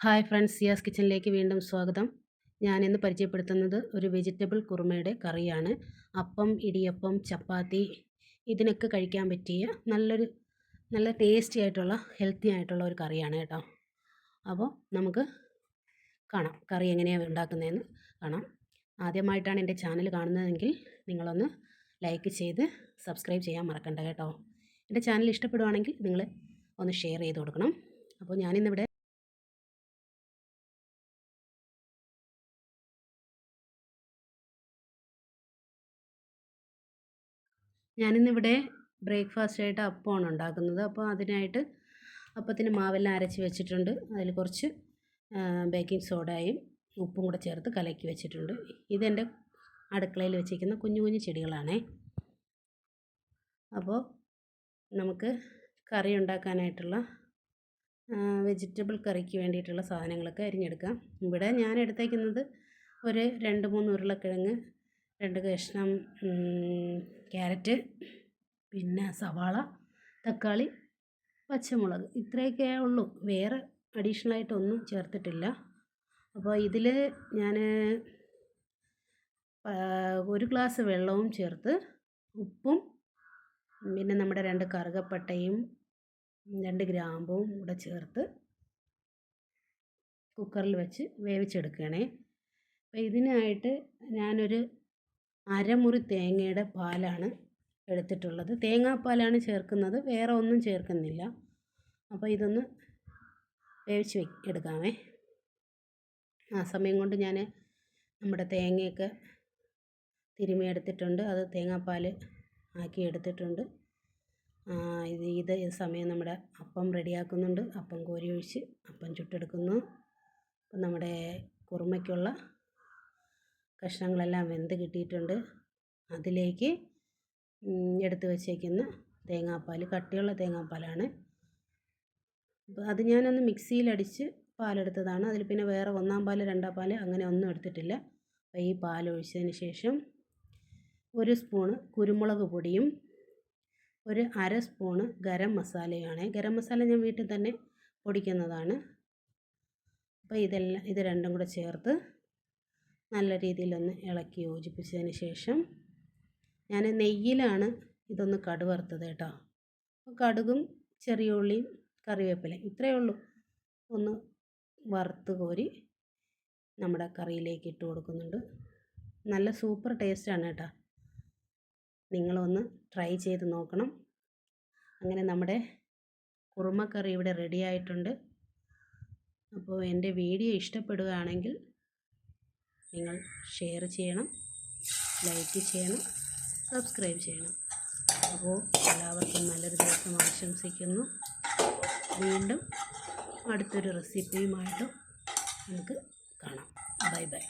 Hi friends, Ciaz കിച്ചണിലേക്ക് വീണ്ടും സ്വാഗതം. ഞാനിന്ന് പരിചയപ്പെടുത്തുന്നത് ഒരു വെജിറ്റബിൾ കുറുമയുടെ കറിയാണ്. അപ്പം, ഇടിയപ്പം, ചപ്പാത്തി ഇതിനൊക്കെ കഴിക്കാൻ പറ്റിയ നല്ല ടേസ്റ്റി ആയിട്ടുള്ള ഹെൽത്തി ആയിട്ടുള്ള ഒരു കറിയാണ് കേട്ടോ. അപ്പോൾ നമുക്ക് കാണാം കറി എങ്ങനെയാണ് ഉണ്ടാക്കുന്നതെന്ന് കാണാം. ആദ്യമായിട്ടാണ് എൻ്റെ ചാനൽ കാണുന്നതെങ്കിൽ നിങ്ങളൊന്ന് ലൈക്ക് ചെയ്ത് സബ്സ്ക്രൈബ് ചെയ്യാൻ മറക്കണ്ട കേട്ടോ. എൻ്റെ ചാനൽ ഇഷ്ടപ്പെടുവാണെങ്കിൽ നിങ്ങൾ ഒന്ന് ഷെയർ ചെയ്ത് കൊടുക്കണം. അപ്പോൾ ഞാനിന്നിവിടെ ബ്രേക്ക്ഫാസ്റ്റായിട്ട് അപ്പമാണ് ഉണ്ടാക്കുന്നത്. അപ്പോൾ അതിനായിട്ട് അപ്പത്തിന് മാവെല്ലാം അരച്ച് വെച്ചിട്ടുണ്ട്. അതിൽ കുറച്ച് ബേക്കിംഗ് സോഡയും ഉപ്പും കൂടെ ചേർത്ത് കലക്കി വെച്ചിട്ടുണ്ട്. ഇതെൻ്റെ അടുക്കളയിൽ വെച്ചിരിക്കുന്ന കുഞ്ഞു കുഞ്ഞു ചെടികളാണേ. അപ്പോൾ നമുക്ക് കറി ഉണ്ടാക്കാനായിട്ടുള്ള വെജിറ്റബിൾ കറിക്ക് വേണ്ടിയിട്ടുള്ള സാധനങ്ങളൊക്കെ അരിഞ്ഞെടുക്കാം. ഇവിടെ ഞാൻ എടുത്തേക്കുന്നത് ഒരു 2-3 ഉരുളക്കിഴങ്ങ്, 2 കഷ്ണം ക്യാരറ്റ്, പിന്നെ സവാള, തക്കാളി, പച്ചമുളക്, ഇത്രയൊക്കെ ഉള്ളൂ. വേറെ അഡീഷണലായിട്ടൊന്നും ചേർത്തിട്ടില്ല. അപ്പോൾ ഇതിൽ ഞാൻ 1 ഗ്ലാസ് വെള്ളവും ചേർത്ത് ഉപ്പും പിന്നെ നമ്മുടെ 2 കറുകപ്പട്ടയും 2 ഗ്രാമ്പും കൂടെ ചേർത്ത് കുക്കറിൽ വെച്ച് വേവിച്ചെടുക്കുകയാണേ. അപ്പോൾ ഇതിനായിട്ട് ഞാനൊരു അരമുറി തേങ്ങയുടെ പാലാണ് എടുത്തിട്ടുള്ളത്. തേങ്ങാപ്പാലാണ് ചേർക്കുന്നത്, വേറെ ഒന്നും ചേർക്കുന്നില്ല. അപ്പോൾ ഇതൊന്ന് വേവിച്ച് എടുക്കാമേ. ആ സമയം കൊണ്ട് ഞാൻ നമ്മുടെ തേങ്ങയൊക്കെ തിരുമ്മി എടുത്തിട്ടുണ്ട്. അത് തേങ്ങാപ്പാൽ ആക്കി എടുത്തിട്ടുണ്ട്. ഇത് സമയം നമ്മുടെ അപ്പം റെഡിയാക്കുന്നുണ്ട്. അപ്പം കോരി ഒഴിച്ച് അപ്പം ചുട്ടെടുക്കുന്നു. അപ്പം നമ്മുടെ കുറുമയ്ക്കുള്ള കഷ്ണങ്ങളെല്ലാം വെന്ത് കിട്ടിയിട്ടുണ്ട്. അതിലേക്ക് എടുത്ത് വച്ചേക്കുന്ന തേങ്ങാപ്പാൽ, കട്ടിയുള്ള തേങ്ങാപ്പാലാണ്. അപ്പോൾ അത് ഞാനൊന്ന് മിക്സിയിലടിച്ച് പാലെടുത്തതാണ്. അതിൽ പിന്നെ വേറെ 1-ാം പാൽ 2-ാം പാൽ അങ്ങനെ ഒന്നും എടുത്തിട്ടില്ല. അപ്പോൾ ഈ പാലൊഴിച്ചതിന് ശേഷം 1 സ്പൂണ് കുരുമുളക് പൊടിയും 1/2 സ്പൂണ് ഗരം മസാലയുമാണ്. ഗരം മസാല ഞാൻ വീട്ടിൽ തന്നെ പൊടിക്കുന്നതാണ്. അപ്പോൾ ഇത് രണ്ടും കൂടെ ചേർത്ത് നല്ല രീതിയിലൊന്ന് ഇളക്കി യോജിപ്പിച്ചതിന് ശേഷം ഞാൻ നെയ്യിലാണ് ഇതൊന്ന് കടുവറുത്തത് കേട്ടോ. അപ്പോൾ കടുകും ചെറിയ ഉള്ളിയും കറിവേപ്പിലയും ഇത്രയേ ഉള്ളൂ. ഒന്ന് വറുത്ത് കോരി നമ്മുടെ കറിയിലേക്ക് ഇട്ട് കൊടുക്കുന്നുണ്ട്. നല്ല സൂപ്പർ ടേസ്റ്റാണ് കേട്ടോ. നിങ്ങളൊന്ന് ട്രൈ ചെയ്ത് നോക്കണം. അങ്ങനെ നമ്മുടെ കുറുമക്കറി ഇവിടെ റെഡി ആയിട്ടുണ്ട്. അപ്പോൾ എൻ്റെ വീഡിയോ ഇഷ്ടപ്പെടുകയാണെങ്കിൽ നിങ്ങൾ ഷെയർ ചെയ്യണം, ലൈക്ക് ചെയ്യണം, സബ്സ്ക്രൈബ് ചെയ്യണം. അപ്പോൾ എല്ലാവർക്കും നല്ലൊരു ദിവസം ആശംസിക്കുന്നു. വീണ്ടും അടുത്തൊരു റെസിപ്പിയുമായിട്ട് നമുക്ക് കാണാം. Bye bye.